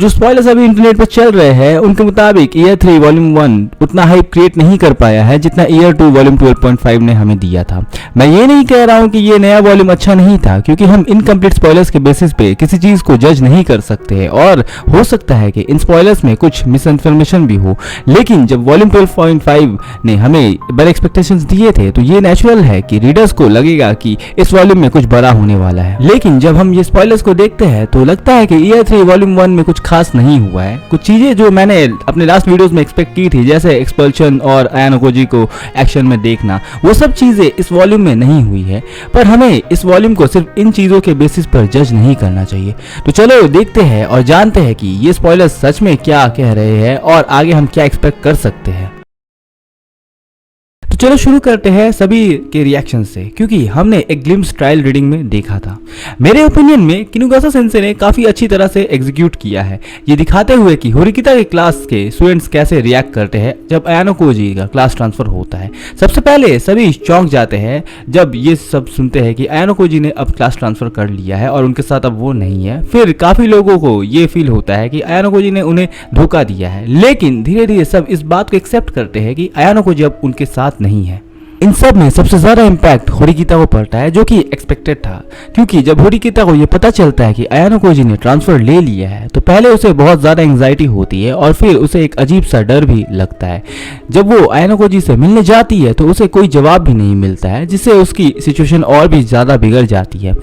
जो स्पॉयलर्स अभी इंटरनेट पर चल रहे हैं उनके मुताबिक ईयर 3 वॉल्यूम 1 उतना हाइप क्रिएट नहीं कर पाया है जितना ईयर 2 वॉल्यूम 12.5 ने हमें दिया था। मैं ये नहीं कह रहा हूँ कि ये नया वॉल्यूम अच्छा नहीं था, क्योंकि हम इनकम्प्लीट स्पॉयलर्स के बेसिस पे किसी चीज को जज नहीं कर सकते हैं और हो सकता है कि इन स्पॉयलर्स में कुछ मिस इन्फॉर्मेशन भी हो। लेकिन जब वॉल्यूम 12.5 ने हमें बड़े एक्सपेक्टेशंस दिए थे तो ये नेचुरल है कि रीडर्स को लगेगा कि इस वॉल्यूम में कुछ बड़ा होने वाला है। लेकिन जब हम ये स्पॉयलर्स को देखते हैं तो लगता है कि ईयर 3 वॉल्यूम 1 में कुछ खास नहीं हुआ है। कुछ चीजें जो मैंने अपने लास्ट वीडियोस में एक्सपेक्ट की थी, जैसे एक्सपल्शन और आयान ओकोजी को एक्शन में देखना, वो सब चीजें इस वॉल्यूम में नहीं हुई है। पर हमें इस वॉल्यूम को सिर्फ इन चीजों के बेसिस पर जज नहीं करना चाहिए। तो चलो देखते हैं और जानते हैं कि ये स्पॉयलर्स सच में क्या कह रहे हैं और आगे हम क्या एक्सपेक्ट कर सकते हैं। तो चलो शुरू करते हैं सभी के रिएक्शन से, क्योंकि हमने एक ग्लिम्स ट्रायल रीडिंग में देखा था। मेरे ओपिनियन में किनुगासा सेंसे ने काफी अच्छी तरह से एग्जीक्यूट किया है, ये दिखाते हुए कि होरिकिता के क्लास के स्टूडेंट्स कैसे रिएक्ट करते हैं जब आयान ओकोजी का क्लास ट्रांसफर होता है। सबसे पहले सभी चौंक जाते हैं जब ये सब सुनते हैं कि आयान ओकोजी ने अब क्लास ट्रांसफर कर लिया है और उनके साथ अब वो नहीं है। फिर काफी लोगों को ये फील होता है कि आयान ओकोजी ने उन्हें धोखा दिया है, लेकिन धीरे धीरे सब इस बात को एक्सेप्ट करते हैं कि आयान ओकोजी अब उनके साथ नहीं है। इन सब में सबसे ज्यादा इम्पैक्ट होरिकिता को पड़ता है, जो कि एक्सपेक्टेड था, क्योंकि जब होरिकिता को ये पता चलता है कि आयान ओकोजी ने ट्रांसफर ले लिया है तो पहले उसे बहुत ज्यादा एंग्जाइटी होती है और फिर उसे एक अजीब सा डर भी लगता है। जब वो आयान ओकोजी से मिलने जाती है तो उसे कोई जवाब भी नहीं मिलता है, जिससे उसकी सिचुएशन और भी ज्यादा बिगड़ जाती है।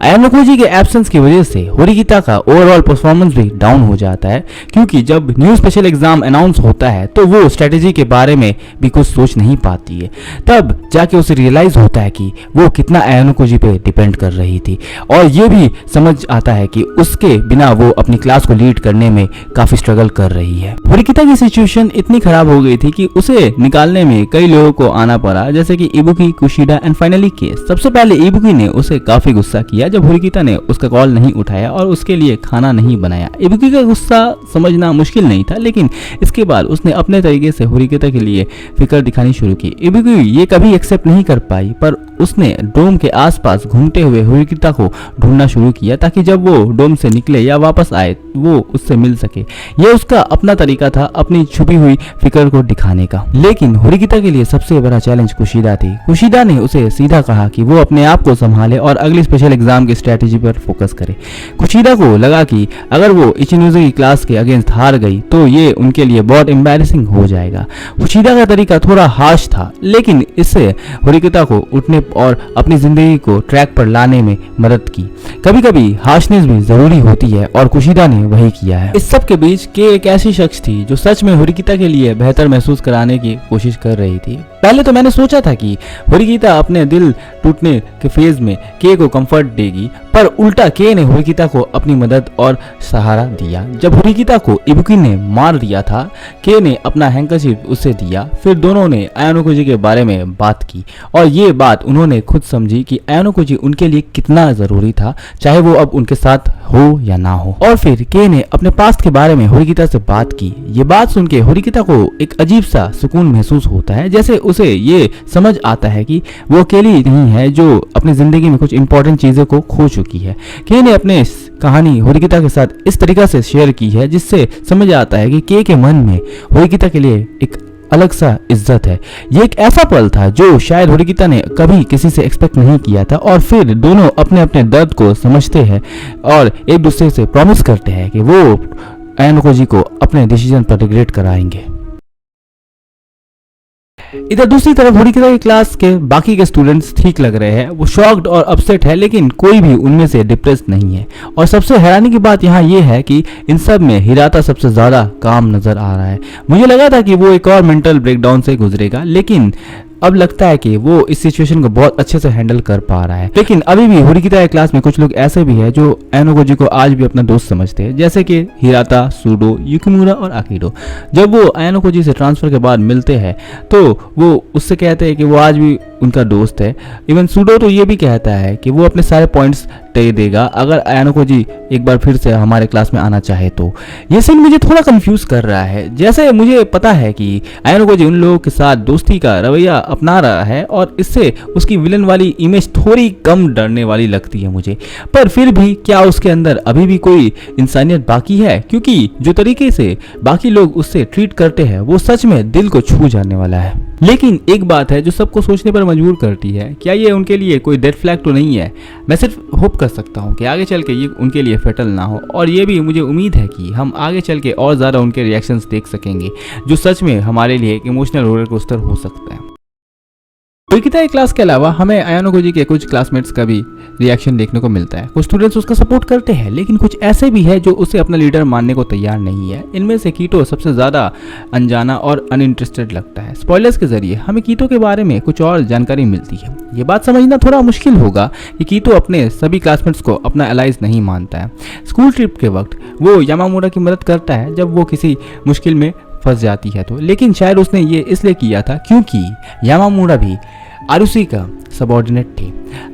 आयान ओकोजी के एब्सेंस की वजह से होरिकिता का ओवरऑल परफॉर्मेंस भी डाउन हो जाता है, क्योंकि जब न्यू स्पेशल एग्जाम अनाउंस होता है तो वो स्ट्रेटेजी के बारे में भी कुछ सोच नहीं पाती है। तब जाके उसे रियलाइज होता है कि वो कितना आयान ओकोजी पे डिपेंड कर रही थी, और ये भी समझ आता है कि उसके बिना वो अपनी क्लास को लीड करने में काफी स्ट्रगल कर रही है। होरिकिता की सिचुएशन इतनी खराब हो गई थी कि उसे निकालने में कई लोगों को आना पड़ा, जैसे कि इबुकी, कुशिडा एंड फाइनली केस। सबसे पहले इबुकी ने उसे काफी गुस्सा किया जब होरिकिता ने उसका कॉल नहीं उठाया और उसके लिए खाना नहीं बनाया। इबुकी का गुस्सा समझना मुश्किल नहीं था, लेकिन इसके बाद उसने अपने तरीके से होरिकिता के लिए फिक्र दिखानी शुरू की। इबुकी ये कभी एक्सेप्ट नहीं कर पाई, पर उसने डोम के आसपास घूमते हुए होरिकिता को ढूंढना शुरू किया ताकि जब वो डोम से निकले या वापस आए वो उससे मिल सके। यह उसका अपना तरीका था अपनी छुपी हुई फिक्र को दिखाने का। लेकिन होरिकिता के लिए सबसे बड़ा चैलेंज कुशिदा थी। कुशिदा ने उसे सीधा कहा कि वो अपने आप को संभाले और अगली स्पेशल एग्जाम की स्ट्रेटेजी पर फोकस करे। कुशिदा को लगा कि अगर वो इचिनोज़ु की क्लास के अगेंस्ट हार गई तो ये उनके लिए बहुत एम्बैरेसिंग हो जाएगा। कुशिदा का तरीका थोड़ा हार्श था, लेकिन इससे होरिकिता को उठने और अपनी जिंदगी को ट्रैक पर लाने में मदद की। कभी कभी हार्शनेस भी जरूरी होती है और कुशिदा ने वही किया है। इस सब के बीच के एक ऐसी शख्स थी जो सच में होरिकिता के लिए बेहतर महसूस कराने की कोशिश कर रही थी। पहले तो मैंने सोचा था कि होरिकिता अपने दिल टूटने के फेज में के को कंफर्ट देगी, पर उल्टा के ने होरिकिता को अपनी मदद और सहारा दिया। जब होरिकिता को इबुकी ने मार दिया था, के ने अपना हैंकरचीफ उसे दिया। फिर दोनों ने आयान ओकोजी के बारे में बात की और ये बात उन्होंने खुद समझी कि आयान ओकोजी उनके लिए कितना जरूरी था, चाहे वो अब उनके साथ हो या ना हो। और फिर के ने अपने पास्ट के बारे में होरिकिता से बात की। ये बात सुन के होरिकिता को एक अजीब सा सुकून महसूस होता है, जैसे उसे ये समझ आता है कि वो अकेली नहीं है जो अपनी जिंदगी में कुछ इंपॉर्टेंट चीजों को खो चुकी है। के ने अपने कहानी होरिकिता के साथ इस तरीका से शेयर की है जिससे समझ आता है कि के मन में होरिकिता के लिए एक अलग सा इज्जत है। ये एक ऐसा पल था जो शायद होरिकिता ने कभी किसी से एक्सपेक्ट नहीं किया था। और फिर दोनों अपने अपने दर्द को समझते हैं और एक दूसरे से प्रॉमिस करते हैं कि वो आयान ओकोजी को अपने डिसीजन पर रिग्रेट कराएंगे। इधर दूसरी तरफ होरिकिता की क्लास के बाकी के स्टूडेंट्स ठीक लग रहे हैं। वो शॉक्ड और अपसेट है, लेकिन कोई भी उनमें से डिप्रेस्ड नहीं है। और सबसे हैरानी की बात यहाँ ये है कि इन सब में हिराता सबसे ज्यादा काम नजर आ रहा है। मुझे लगा था कि वो एक और मेंटल ब्रेकडाउन से गुजरेगा, लेकिन अब लगता है कि वो इस सिचुएशन को बहुत अच्छे से हैंडल कर पा रहा है। लेकिन अभी भी होरिकिता की क्लास में कुछ लोग ऐसे भी हैं जो आयान ओकोजी को आज भी अपना दोस्त समझते हैं, जैसे कि हिराता, सूडो, युकिमुरा और आकिडो। जब वो आयान ओकोजी से ट्रांसफर के बाद मिलते हैं तो वो उससे कहते हैं कि वो आज भी उनका दोस्त है। इवन सूडो तो ये भी कहता है कि वो अपने सारे पॉइंट्स दे देगा अगर आयानोकोजी एक बार फिर से हमारे क्लास में आना चाहे तो। ये सीन मुझे थोड़ा कंफ्यूज कर रहा है। जैसे मुझे पता है कि आयानोकोजी उन लोगों के साथ दोस्ती का रवैया अपना रहा है और इससे उसकी विलन वाली इमेज थोड़ी कम डरने वाली लगती है मुझे, पर फिर भी क्या उसके अंदर अभी भी कोई इंसानियत बाकी है? क्योंकि जो तरीके से बाकी लोग उससे ट्रीट करते हैं वो सच में दिल को छू जाने वाला है। लेकिन एक बात है जो सबको सोचने पर मजबूर करती है, क्या ये उनके लिए कोई डेड फ्लैग तो नहीं है? मैं सिर्फ होप कर सकता हूँ कि आगे चल के ये उनके लिए फेटल ना हो, और ये भी मुझे उम्मीद है कि हम आगे चल के और ज़्यादा उनके रिएक्शंस देख सकेंगे जो सच में हमारे लिए एक इमोशनल रोलर कोस्टर हो सकता है। योगिता की क्लास के अलावा हमें आयानोकोजी के कुछ क्लासमेट्स का भी रिएक्शन देखने को मिलता है। कुछ स्टूडेंट्स उसका सपोर्ट करते हैं, लेकिन कुछ ऐसे भी है जो उसे अपना लीडर मानने को तैयार नहीं है। इनमें से कीटो सबसे ज़्यादा अनजाना और अनइंटरेस्टेड लगता है। स्पॉयलर्स के जरिए हमें कीटो के बारे में कुछ और जानकारी मिलती है। ये बात समझना थोड़ा मुश्किल होगा कि कीटो अपने सभी क्लासमेट्स को अपना एलाइज नहीं मानता है। स्कूल ट्रिप के वक्त वो यामामुरा की मदद करता है जब वो किसी मुश्किल में फंस जाती है तो, लेकिन शायद उसने ये इसलिए किया था क्योंकि यामामुरा भी आरुषि का सबॉर्डिनेट थे।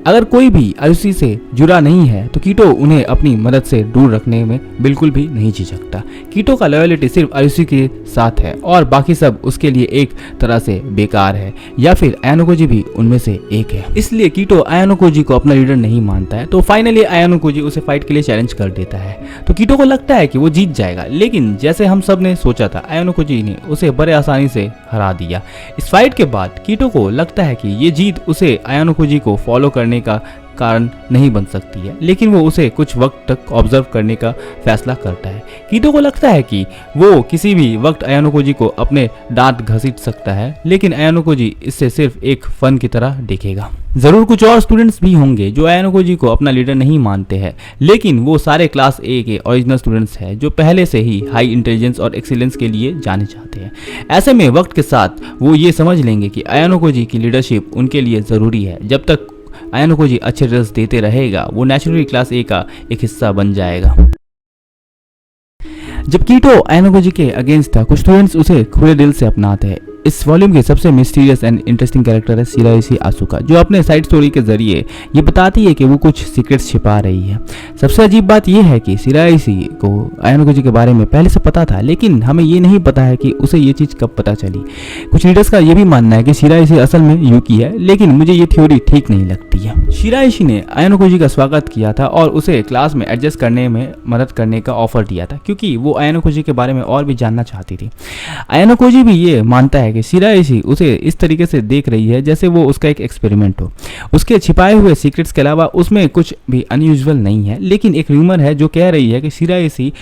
अगर कोई भी आरुषि से जुड़ा नहीं है तो कीटो उन्हें अपनी मदद से दूर रखने में बिल्कुल भी नहीं झिझकता। कीटो का लॉयल्टी सिर्फ आरुषि के साथ है और बाकी सब उसके लिए एक तरह से बेकार है, या फिर आयानोकोजी भी उनमें से एक है। इसलिए कीटो आयानोकोजी को अपना लीडर नहीं मानता है। तो फाइनली आयानोकोजी उसे फाइट के लिए चैलेंज कर देता है। तो कीटो को लगता है कि वो जीत जाएगा, लेकिन जैसे हम सब ने सोचा था आयानोकोजी ने उसे बड़े आसानी से हरा दिया। इस फाइट के बाद कीटो को लगता है कि ये जीत उसे आयानोकोजी को फॉलो करने का कारण नहीं बन सकती है, लेकिन वो उसे कुछ वक्त तक ऑब्जर्व करने का फैसला करता है। कीटो को लगता है कि वो किसी भी वक्त आयानोकोजी को अपने दांत घसीट सकता है, लेकिन आयानोकोजी इससे सिर्फ एक फन की तरह देखेगा। जरूर कुछ और स्टूडेंट्स भी होंगे जो आयानोकोजी को अपना लीडर नहीं मानते हैं, लेकिन वो सारे क्लास ए के ओरिजिनल स्टूडेंट्स हैं जो पहले से ही हाई इंटेलिजेंस और एक्सीलेंस के लिए जाने जाते हैं। ऐसे में वक्त के साथ वो ये समझ लेंगे कि आयानोकोजी की लीडरशिप उनके लिए ज़रूरी है। जब तक आयानोकोजी अच्छे रिजल्ट्स देते रहेगा वो नेचुरली क्लास ए का एक हिस्सा बन जाएगा। जब कीटो आयानोकोजी के अगेंस्ट था, कुछ स्टूडेंट्स उसे खुले दिल से अपनाते हैं। इस वॉल्यूम के सबसे मिस्टीरियस एंड इंटरेस्टिंग कैरेक्टर है शिराइशी आसुका, जो अपने साइड स्टोरी के जरिए ये बताती है कि वो कुछ सीक्रेट्स छिपा रही है। सबसे अजीब बात यह है कि शिराइशी को आयानोकोजी के बारे में पहले से पता था, लेकिन हमें ये नहीं पता है कि उसे ये चीज़ कब पता चली। कुछ रीडर्स का ये भी मानना है कि शिराइशी असल में यूकी है, लेकिन मुझे ये थ्योरी ठीक नहीं लगती है। शिराइशी ने आयानोकोजी का स्वागत किया था और उसे क्लास में एडजस्ट करने में मदद करने का ऑफर दिया था, क्योंकि वो आयानोकोजी के बारे में और भी जानना चाहती थी। आयानोकोजी भी ये मानता है कि शिराइशी उसे इस तरीके से देख रही है जैसे वो उसका एक एक्सपेरिमेंट हो। उसके छिपाए हुए सीक्रेट्स के अलावा उसमें कुछ भी अनयूजुअल नहीं है, लेकिन एक र्यूमर है जो कह रही है कि शिराइशी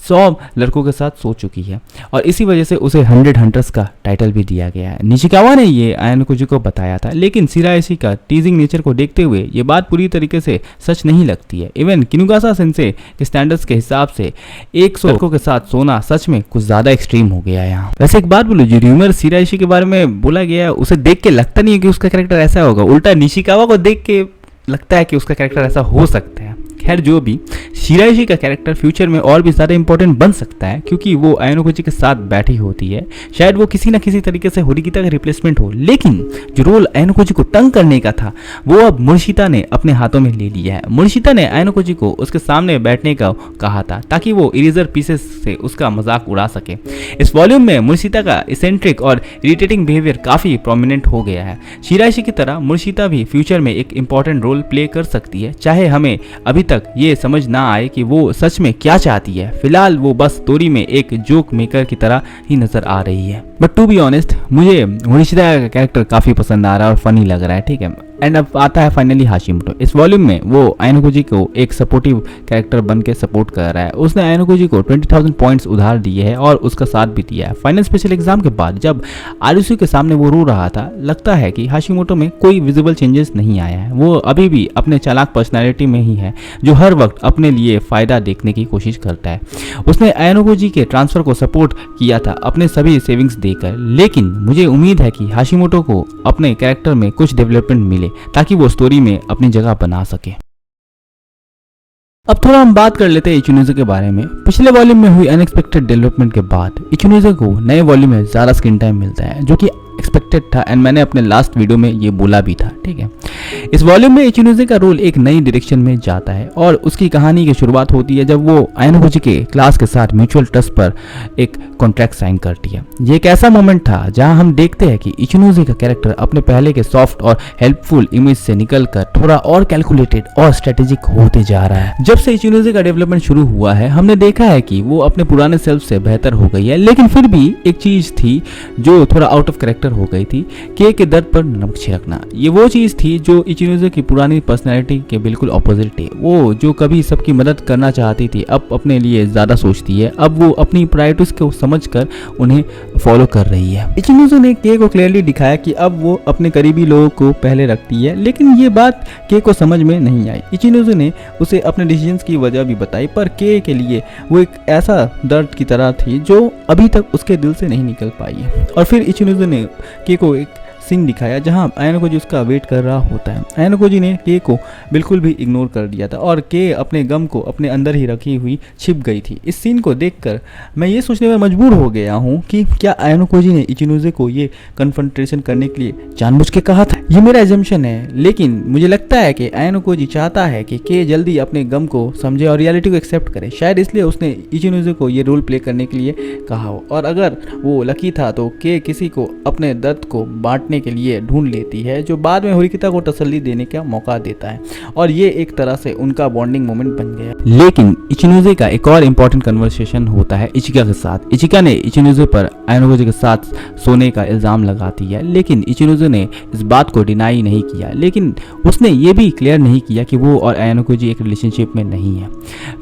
100 लड़कों के साथ सो चुकी है और इसी वजह से उसे 100 हंटर्स का टाइटल भी दिया गया है। निशिकावा ने ये आयानोकोजी को बताया था, लेकिन शिराइशी का टीजिंग नेचर को देखते हुए ये बात पूरी तरीके से सच नहीं लगती है। इवन किनुगासा सेंसे के स्टैंडर्ड्स के हिसाब से 100 लड़कों के साथ सोना सच में कुछ ज़्यादा एक्सट्रीम हो गया है यहाँ। वैसे एक बात बोलो, जो र्यूमर शिराइशी के बारे में बोला गया है उसे देख के लगता नहीं है कि उसका कैरेक्टर ऐसा होगा, उल्टा निशिकावा को देख के लगता है कि उसका कैरेक्टर ऐसा हो सकता है। खैर जो भी, शिराइशी का कैरेक्टर फ्यूचर में और भी ज़्यादा इंपॉर्टेंट बन सकता है, क्योंकि वो आयानोकोजी के साथ बैठी होती है। शायद वो किसी न किसी तरीके से होरिकिता का रिप्लेसमेंट हो, लेकिन जो रोल आयानोकोजी को तंग करने का था वो अब मुर्शिता ने अपने हाथों में ले लिया है। मुर्शिता ने आयानोकोजी को उसके सामने बैठने का कहा था ताकि वो इरेजर पीसेस से उसका मजाक उड़ा सके। इस वॉल्यूम में मुर्शिता का इसेंट्रिक और इरिटेटिंग बिहेवियर काफ़ी प्रोमिनेंट हो गया है। शिराइशी की तरह मुर्शिता भी फ्यूचर में एक इंपॉर्टेंट रोल प्ले कर सकती है, चाहे हमें अभी तक ये समझ ना आए कि वो सच में क्या चाहती है। फिलहाल वो बस स्टोरी में एक जोक मेकर की तरह ही नजर आ रही है। बट टू बी ऑनेस्ट, मुझे मुर्शिता का कैरेक्टर काफ़ी पसंद आ रहा है और फनी लग रहा है, ठीक है। एंड अब आता है फाइनली हाशिमोटो। इस वॉल्यूम में वो आयानोकोजी को एक सपोर्टिव कैरेक्टर बन के सपोर्ट कर रहा है। उसने आयानोकोजी को 20,000 पॉइंट्स उधार दिए हैं और उसका साथ भी दिया है। फाइनल स्पेशल एग्जाम के बाद जब आरुषि के सामने वो रो रहा था, लगता है कि हाशिमोटो में कोई विजिबल चेंजेस नहीं आया है। वो अभी भी अपने चालाक पर्सनैलिटी में ही है, जो हर वक्त अपने लिए फ़ायदा देखने की कोशिश करता है। उसने आयानोकोजी के ट्रांसफ़र को सपोर्ट किया था अपने सभी सेविंग्स देकर, लेकिन मुझे उम्मीद है कि हाशिमोटो को अपने कैरेक्टर में कुछ डेवलपमेंट मिले ताकि वो स्टोरी में अपनी जगह बना सके। अब थोड़ा हम बात कर लेते हैं इचिनोज़ु के बारे में। पिछले वॉल्यूम में हुई अनएक्सपेक्टेड डेवलपमेंट के बाद इचिनोज़ु को नए वॉल्यूम में ज़्यादा स्क्रीन टाइम मिलता है, जो कि एक्सपेक्टेड था एंड मैंने अपने लास्ट वीडियो में ये बोला भी था, ठीक है। इस वॉल्यूम में इचिनोजे का रोल एक नई डायरेक्शन में जाता है और उसकी कहानी की शुरुआत होती है जब वो आयानोकोजी के क्लास के साथ म्यूचुअल ट्रस्ट पर एक कॉन्ट्रैक्ट साइन करती है। ये एक ऐसा मोमेंट था जहां हम देखते हैं कि इचिनोजे का कैरेक्टर अपने पहले के सॉफ्ट और हेल्पफुल इमेज से निकलकर थोड़ा और कैलकुलेटेड और स्ट्रेटेजिक होते जा रहा है। जब से इचिनोजे का डेवलपमेंट शुरू हुआ है हमने देखा है कि वो अपने पुराने सेल्फ से बेहतर हो गई है, लेकिन फिर भी एक चीज थी जो थोड़ा आउट ऑफ कैरेक्टर हो गई थी, के दर्द पर नमक छिड़कना। ये वो चीज थी जो इचिनोजे की पुरानी पर्सनैलिटी के बिल्कुल ऑपोजिट थी। वो जो कभी सबकी मदद करना चाहती थी अब अपने लिए ज्यादा सोचती है, अब वो अपनी प्रायोरिटीज को समझकर उन्हें फॉलो कर रही है। इचिनोजे ने के को क्लियरली दिखाया कि अब वो अपने करीबी लोगों को पहले रखती है, लेकिन ये बात के को समझ में नहीं आई। इचिनोजे ने उसे अपने डिसीजंस की वजह भी बताई, पर के लिए वो एक ऐसा दर्द की तरह थी जो अभी तक उसके दिल से नहीं निकल पाई है। और फिर इचिनोजे ने के को एक सीन दिखाया जहां आयानोकोजी उसका वेट कर रहा होता है। आयानोकोजी ने के को बिल्कुल भी इग्नोर कर दिया था और के अपने गम को अपने अंदर ही रखी हुई छिप गई थी। इस सीन को देखकर मैं ये सोचने में मजबूर हो गया हूँ कि क्या आयानोकोजी ने इचिनोजे को ये कन्फ्रंटेशन करने के लिए जानबूझ के कहा था। ये मेरा एजम्पशन है, लेकिन मुझे लगता है कि आयानोकोजी चाहता है कि के जल्दी अपने गम को समझे और रियलिटी को एक्सेप्ट करे। शायद इसलिए उसने इचिनोजे को ये रोल प्ले करने के लिए कहा हो, और अगर वो लकी था तो के किसी को अपने दर्द को बांटने के लिए ढूंढ लेती है जो बाद में होरिकिता को तसल्ली देने का मौका देता है, और ये एक तरह से उनका बॉन्डिंग मोमेंट बन गया। लेकिन इचिनोजे का एक और इम्पोर्टेंट कन्वर्सेशन होता है इचिका के साथ। इचिका ने इचिनोजे पर आयानोकोजी के साथ सोने का इल्जाम लगाती है, लेकिन इचिनोजे ने इस बात को डिनाई नहीं किया, लेकिन उसने ये भी क्लियर नहीं किया कि वो और आयानोकोजी एक रिलेशनशिप में नहीं है।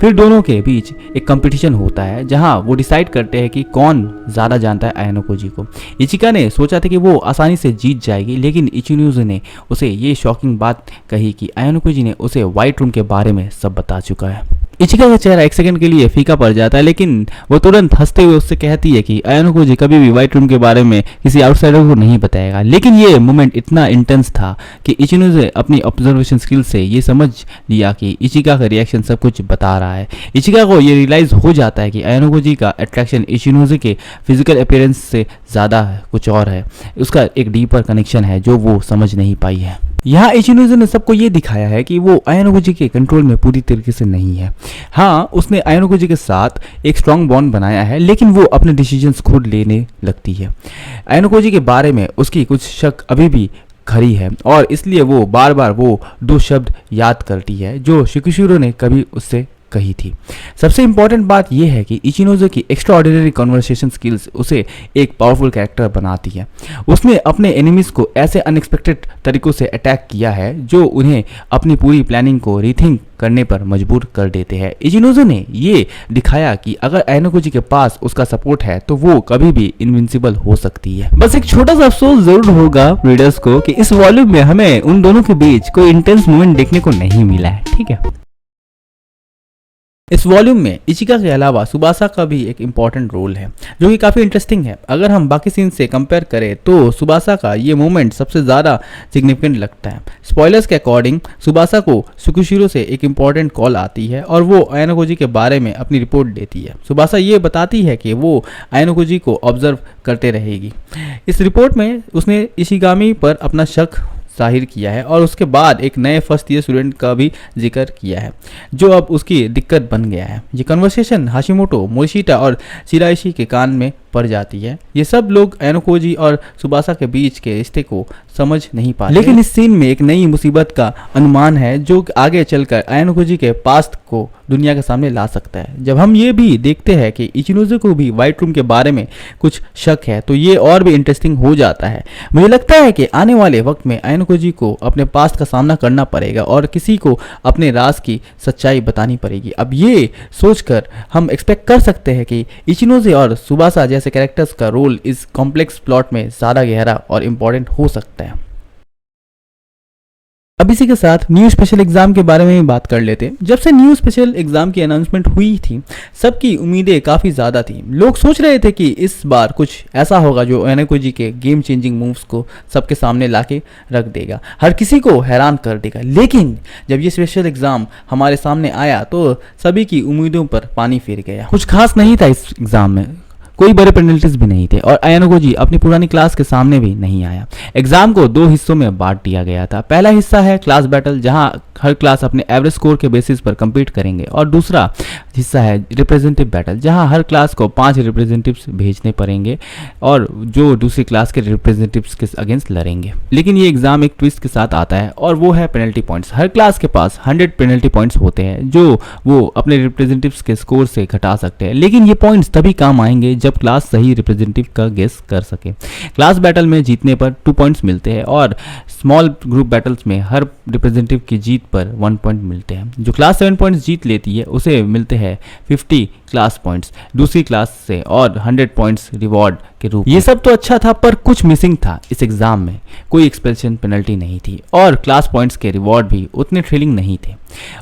फिर दोनों के बीच एक कंपटीशन होता है जहां वो डिसाइड करते हैं कि कौन ज्यादा जानता है आयानोकोजी को। इचिका ने सोचा था कि वो आसानी से जीत जाएगी, लेकिन इचिनोजे ने उसे ये शॉकिंग बात कही कि आयानोकोजी ने उसे व्हाइट रूम के बारे में सब बता चुका है। इचिका का चेहरा एक सेकंड के लिए फीका पड़ जाता है, लेकिन वो तुरंत हंसते हुए उससे कहती है कि आयानोकोजी कभी भी व्हाइट रूम के बारे में किसी आउटसाइडर को नहीं बताएगा। लेकिन ये मोमेंट इतना इंटेंस था कि इचिनोजे अपनी ऑब्जर्वेशन स्किल से ये समझ लिया कि इचिका का रिएक्शन सब कुछ बता रहा है। इचिका को ये रियलाइज हो जाता है कि आयानोकोजी का अट्रैक्शन इचिनोजे के फिजिकल अपीयरेंस से ज़्यादा कुछ और है, उसका एक डीपर कनेक्शन है जो वो समझ नहीं पाई है। यहाँ इचिनोजे ने सबको ये दिखाया है कि वो आयानोकोजी के कंट्रोल में पूरी तरीके से नहीं है। हाँ, उसने आयानोकोजी के साथ एक स्ट्रॉन्ग बॉन्ड बनाया है, लेकिन वो अपने डिसीजंस खुद लेने लगती है। आयानोकोजी के बारे में उसकी कुछ शक अभी भी खरी है और इसलिए वो बार बार वो दो शब्द याद करती है जो शिकुशिरो ने कभी उससे कही थी। सबसे इंपॉर्टेंट बात यह है कि इचिनोजे की एक्स्ट्राऑर्डिनरी कन्वर्सेशन स्किल्स उसे एक पावरफुल कैरेक्टर बनाती है। उसने अपने एनिमीज को ऐसे अनएक्सपेक्टेड तरीकों से अटैक किया है जो उन्हें अपनी पूरी प्लानिंग को रीथिंक करने पर मजबूर कर देते हैं। इचिनोजे ने ये दिखाया कि अगर आयानोकोजी के पास उसका सपोर्ट है तो वो कभी भी इनविंसिबल हो सकती है। बस एक छोटा सा अफसोस जरूर होगा रीडर्स को कि इस वॉल्यूम में हमें उन दोनों के बीच कोई इंटेंस मोमेंट देखने को नहीं मिला है, ठीक है। इस वॉल्यूम में इचिका के अलावा सुबासा का भी एक इम्पॉर्टेंट रोल है जो कि काफ़ी इंटरेस्टिंग है। अगर हम बाकी सीन से कंपेयर करें तो सुबासा का ये मोमेंट सबसे ज़्यादा सिग्निफिकेंट लगता है। स्पॉयलर्स के अकॉर्डिंग सुबासा को शिकुशिरो से एक इम्पॉर्टेंट कॉल आती है और वो आयानोकोजी के बारे में अपनी रिपोर्ट देती है। सुबासा ये बताती है कि वो आयानोकोजी को ऑब्जर्व करते रहेगी। इस रिपोर्ट में उसने इशिगामी पर अपना शक जाहिर किया है और उसके बाद एक नए फर्स्ट ईयर स्टूडेंट का भी जिक्र किया है जो अब उसकी दिक्कत बन गया है। ये कन्वर्सेशन हाशिमोटो, मोरिशिटा और शिराइशी के कान में पड़ जाती है। ये सब लोग आयानोकोजी और सुबासा के बीच के रिश्ते को समझ नहीं पाते, लेकिन इस सीन में एक नई मुसीबत का अनुमान है जो आगे चलकर आयानोकोजी के पास्ट को दुनिया के सामने ला सकता है। जब हम ये भी देखते हैं कि इचिनोजे को भी व्हाइट रूम के बारे में कुछ शक है तो ये और भी इंटरेस्टिंग हो जाता है। मुझे लगता है कि आने वाले वक्त में आयानोकोजी को अपने पास्ट का सामना करना पड़ेगा और किसी को अपने राज की सच्चाई बतानी पड़ेगी। अब ये सोचकर हम एक्सपेक्ट कर सकते हैं कि इचिनोजे और सुबासा जैसे कैरेक्टर्स का रोल इस कॉम्प्लेक्स प्लॉट में ज़्यादा गहरा और इम्पोर्टेंट हो सकता है। अब इसी के साथ न्यू स्पेशल एग्जाम के बारे में भी बात कर लेते हैं। जब से न्यू स्पेशल एग्जाम की अनाउंसमेंट हुई थी सबकी उम्मीदें काफ़ी ज़्यादा थी। लोग सोच रहे थे कि इस बार कुछ ऐसा होगा जो आयानोकोजी के गेम चेंजिंग मूव्स को सबके सामने लाके रख देगा, हर किसी को हैरान कर देगा। लेकिन जब ये स्पेशल एग्जाम हमारे सामने आया तो सभी की उम्मीदों पर पानी फिर गया। कुछ खास नहीं था इस एग्जाम में, कोई बड़े पेनल्टीज भी नहीं थे और अयानुकोजी अपनी पुरानी क्लास के सामने भी नहीं आया। एग्जाम को 2 हिस्सों में बांट दिया गया था। पहला हिस्सा है क्लास बैटल, जहां हर क्लास अपने एवरेज स्कोर के बेसिस पर compete करेंगे, और दूसरा हिस्सा है रिप्रेजेंटेटिव बैटल, जहां हर क्लास को 5 रिप्रेजेंटेटिव्स भेजने पड़ेंगे और जो दूसरी क्लास के रिप्रेजेंटेटिव्स के अगेंस्ट लड़ेंगे। लेकिन ये एग्जाम एक ट्विस्ट के साथ आता है और वो है पेनल्टी पॉइंट्स। हर क्लास के पास 100 पेनल्टी पॉइंट्स होते हैं जो वो अपने रिप्रेजेंटेटिव्स के स्कोर से घटा सकते हैं, लेकिन ये पॉइंट्स तभी काम आएंगे जब क्लास सही रिप्रेजेंटेटिव का गेस कर सके। क्लास बैटल में जीतने पर 2 पॉइंट्स मिलते हैं और स्मॉल ग्रुप बैटल्स में हर रिप्रेजेंटेटिव की जीत पर 1 पॉइंट मिलते हैं। जो क्लास 7 पॉइंट्स जीत लेती है उसे मिलते हैं 50 क्लास पॉइंट्स दूसरी क्लास से और 100 पॉइंट्स रिवॉर्ड के रूप में। ये सब तो अच्छा था, पर कुछ मिसिंग था इस एग्जाम में। कोई एक्सपेल्शन पेनल्टी नहीं थी और क्लास पॉइंट्स के रिवॉर्ड भी उतने थ्रिलिंग नहीं थे।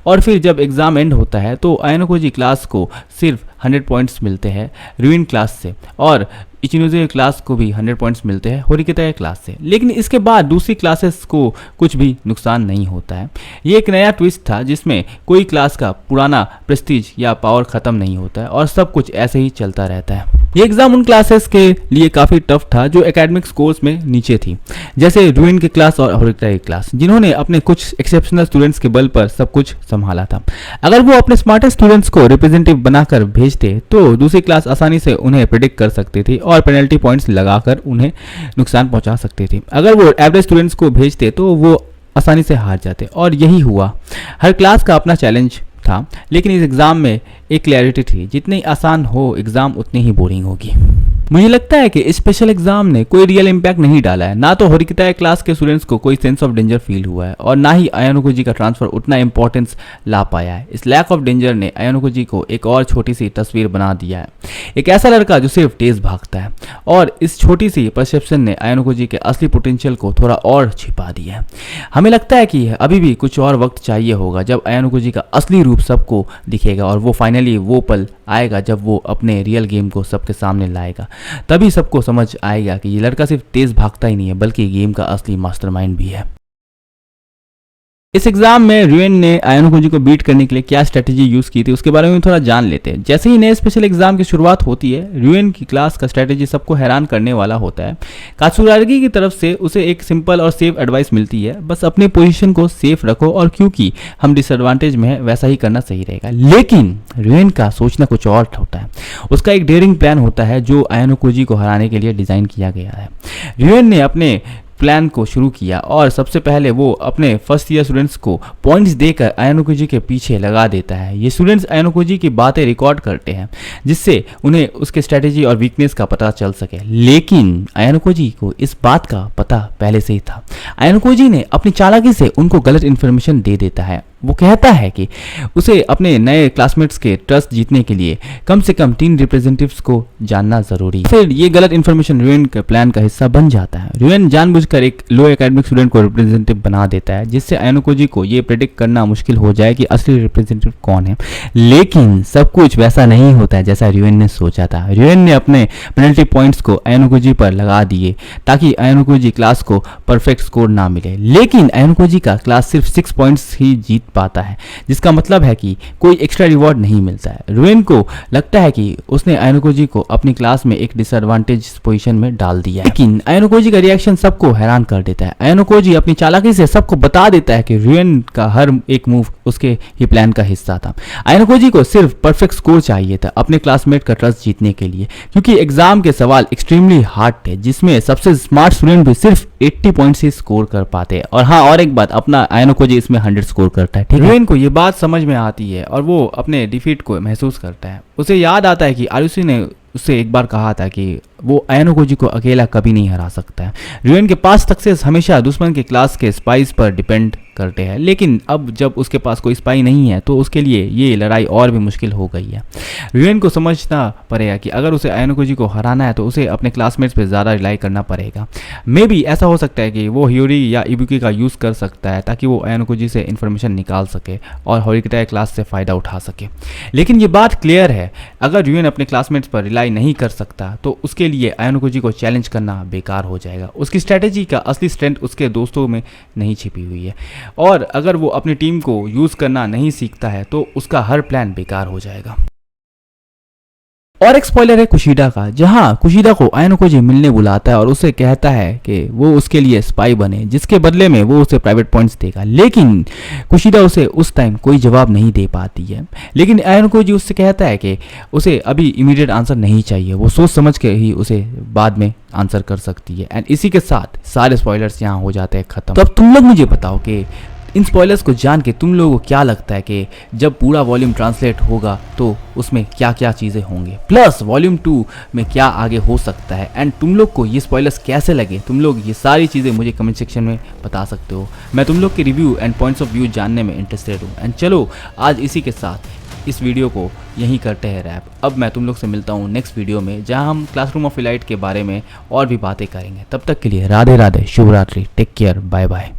और फिर जब एग्जाम एंड होता है तो अयानुकोजी क्लास को सिर्फ 100 पॉइंट्स मिलते हैं रुइन क्लास से, और इचिनोजे क्लास को भी 100 पॉइंट्स मिलते हैं होरिकेता क्लास से। लेकिन इसके बाद दूसरी क्लासेस को कुछ भी नुकसान नहीं होता है। ये एक नया ट्विस्ट था जिसमें कोई क्लास का पुराना प्रेस्टीज या पावर खत्म नहीं होता है और सब कुछ ऐसे ही चलता रहता है। ये एग्जाम उन क्लासेस के लिए काफ़ी टफ था जो एकेडमिक स्कोर्स में नीचे थी, जैसे रुइन की क्लास और होरिकेता की क्लास, जिन्होंने अपने कुछ एक्सेप्शनल स्टूडेंट्स के बल पर सब कुछ संभाला था। अगर वो अपने स्मार्टेस्ट स्टूडेंट्स को रिप्रेजेंटेटिव बनाकर भेजते तो दूसरी क्लास आसानी से उन्हें प्रिडिक्ट कर सकती थी और पेनल्टी पॉइंट्स लगाकर उन्हें नुकसान पहुंचा सकती थी। अगर वो एवरेज स्टूडेंट्स को भेजते तो वो आसानी से हार जाते, और यही हुआ। हर क्लास का अपना चैलेंज था, लेकिन इस एग्जाम में एक क्लैरिटी थी, जितनी आसान हो एग्जाम उतनी ही बोरिंग होगी। मुझे लगता है कि इस स्पेशल एग्जाम ने कोई रियल इम्पैक्ट नहीं डाला है। ना तो होरिकेता क्लास के स्टूडेंट्स को कोई सेंस ऑफ डेंजर फील हुआ है और ना ही अयानुकोजी का ट्रांसफर उतना इंपॉर्टेंस ला पाया है। इस लैक ऑफ डेंजर ने अयानुकोजी को एक और छोटी सी तस्वीर बना दिया है, एक ऐसा लड़का जो सिर्फ तेज भागता है, और इस छोटी सी परसेप्शन ने अयानुकोजी के असली पोटेंशियल को थोड़ा और छिपा दिया है। हमें लगता है कि अभी भी कुछ और वक्त चाहिए होगा जब अयानुकोजी का असली रूप सबको दिखेगा और वो फाइनली वो पल आएगा जब वो अपने रियल गेम को सबके सामने लाएगा। तभी सबको समझ आएगा कि ये लड़का सिर्फ तेज भागता ही नहीं है बल्कि गेम का असली मास्टरमाइंड भी है। इस एग्जाम में रुइन ने अयानुकोजी को बीट करने के लिए क्या स्ट्रेटेजी यूज की थी उसके बारे में थोड़ा जान लेते हैं। जैसे ही नए स्पेशल एग्जाम की शुरुआत होती है, रुइन की क्लास का स्ट्रेटेजी सबको हैरान करने वाला होता है। कात्सुरागी की तरफ से उसे एक सिंपल और सेफ एडवाइस मिलती है, बस अपनी पोजीशन को सेफ रखो और क्योंकि हम डिसएडवांटेज में है वैसा ही करना सही रहेगा। लेकिन रुइन का सोचना कुछ और होता है। उसका एक डेयरिंग प्लान होता है जो अयानुकोजी को हराने के लिए डिजाइन किया गया है। रुइन ने अपने प्लान को शुरू किया और सबसे पहले वो अपने फर्स्ट ईयर स्टूडेंट्स को पॉइंट्स देकर अयानुकोजी के पीछे लगा देता है। ये स्टूडेंट्स अयानुकोजी की बातें रिकॉर्ड करते हैं जिससे उन्हें उसके स्ट्रेटेजी और वीकनेस का पता चल सके। लेकिन अयानुकोजी को इस बात का पता पहले से ही था। अयानुकोजी ने अपनी चालाकी से उनको गलत इन्फॉर्मेशन दे देता है। वो कहता है कि उसे अपने नए क्लासमेट्स के ट्रस्ट जीतने के लिए कम से कम 3 रिप्रेजेंटेटिव्स को जानना जरूरी है। फिर ये गलत इन्फॉर्मेशन रुइन के प्लान का हिस्सा बन जाता है। रुइन जानबूझकर एक लो एकेडमिक स्टूडेंट को रिप्रेजेंटेटिव बना देता है जिससे अयानुकोजी को ये प्रेडिक्ट करना मुश्किल हो जाए कि असली रिप्रेजेंटेटिव कौन है। लेकिन सब कुछ वैसा नहीं होता है जैसा रुइन ने सोचा था। रुइन ने अपने पेनल्टी पॉइंट्स को अयानुकोजी पर लगा दिए ताकि अयानुकोजी क्लास को परफेक्ट स्कोर ना मिले। लेकिन अयानुकोजी का क्लास सिर्फ 6 पॉइंट्स ही जीत पाता है, जिसका मतलब है कि कोई एक्स्ट्रा रिवॉर्ड नहीं मिलता है। रुइन को लगता है कि उसने अयानुकोजी को अपनी क्लास में एक डिसएडवांटेज पोजीशन में डाल दिया है। लेकिन अयानुकोजी का रिएक्शन सबको हैरान कर देता है। अयानुकोजी अपनी चालाकी से सबको बता देता है कि रुइन का हर एक मूव उसके ही प्लान का हिस्सा था। अयानुकोजी को सिर्फ परफेक्ट स्कोर चाहिए था अपने क्लासमेट का ट्रस्ट जीतने के लिए, क्योंकि एग्जाम के सवाल एक्सट्रीमली हार्ड थे जिसमें सबसे स्मार्ट स्टूडेंट भी सिर्फ 80 पॉइंट्स ही स्कोर कर पाते हैं। और हाँ, और एक बात, अपना अयानुकोजी इसमें 100 स्कोर करता है। ठीक है, रुइन को ये बात समझ में आती है और वो अपने डिफीट को महसूस करता है। उसे याद आता है कि आरुषि ने उससे एक बार कहा था कि वो अयानुकोजी को अकेला कभी नहीं हरा सकता है। रुइन के पास सक्सेस हमेशा दुश्मन के क्लास के स्पाइस पर डिपेंड करते हैं, लेकिन अब जब उसके पास कोई स्पाई नहीं है तो उसके लिए ये लड़ाई और भी मुश्किल हो गई है। रुइन को समझना पड़ेगा कि अगर उसे अयानुकोजी को हराना है तो उसे अपने क्लासमेट्स पे ज़्यादा रिलाई करना पड़ेगा। मे बी ऐसा हो सकता है कि वो हियोरी या इबुकी का यूज़ कर सकता है ताकि वो अयानुकोजी से इन्फॉर्मेशन निकाल सके और होरिकेता क्लास से फ़ायदा उठा सके। लेकिन ये बात क्लियर है, अगर रुइन अपने क्लासमेट्स पर रिलाई नहीं कर सकता तो उसके लिए अयानुकोजी को चैलेंज करना बेकार हो जाएगा। उसकी स्ट्रेटेजी का असली स्ट्रेंथ उसके दोस्तों में नहीं छिपी हुई है, और अगर वो अपनी टीम को यूज़ करना नहीं सीखता है तो उसका हर प्लान बेकार हो जाएगा। और एक स्पॉइलर है कुशीडा का, जहां कुशीडा को आयनोकोजी मिलने बुलाता है और उसे कहता है कि वो उसके लिए स्पाई बने, जिसके बदले में वो उसे प्राइवेट पॉइंट्स देगा। लेकिन कुशीडा उसे उस टाइम कोई जवाब नहीं दे पाती है, लेकिन आयनोकोजी उससे कहता है कि उसे अभी इमीडिएट आंसर नहीं चाहिए, वो सोच समझ के ही उसे बाद में आंसर कर सकती है। एंड इसी के साथ सारे स्पॉयलर्स यहाँ हो जाते हैं खत्म। तो अब तुम लोग मुझे बताओ कि इन स्पॉयलर्स को जान के तुम लोगों को क्या लगता है कि जब पूरा वॉल्यूम ट्रांसलेट होगा तो उसमें क्या क्या चीज़ें होंगे, प्लस वॉल्यूम 2 में क्या आगे हो सकता है। एंड तुम लोग को ये स्पॉयलर्स कैसे लगे, तुम लोग ये सारी चीज़ें मुझे कमेंट सेक्शन में बता सकते हो। मैं तुम लोग के review and points of view जानने में इंटरेस्टेड हूँ। एंड चलो आज इसी के साथ इस वीडियो को यहीं करते हैं रैप। अब मैं तुम लोग से मिलता हूँ नेक्स्ट वीडियो में, जहाँ हम क्लासरूम ऑफ इलाइट के बारे में और भी बातें करेंगे। तब तक के लिए राधे राधे, शुभ रात्रि, टेक केयर, बाय बाय।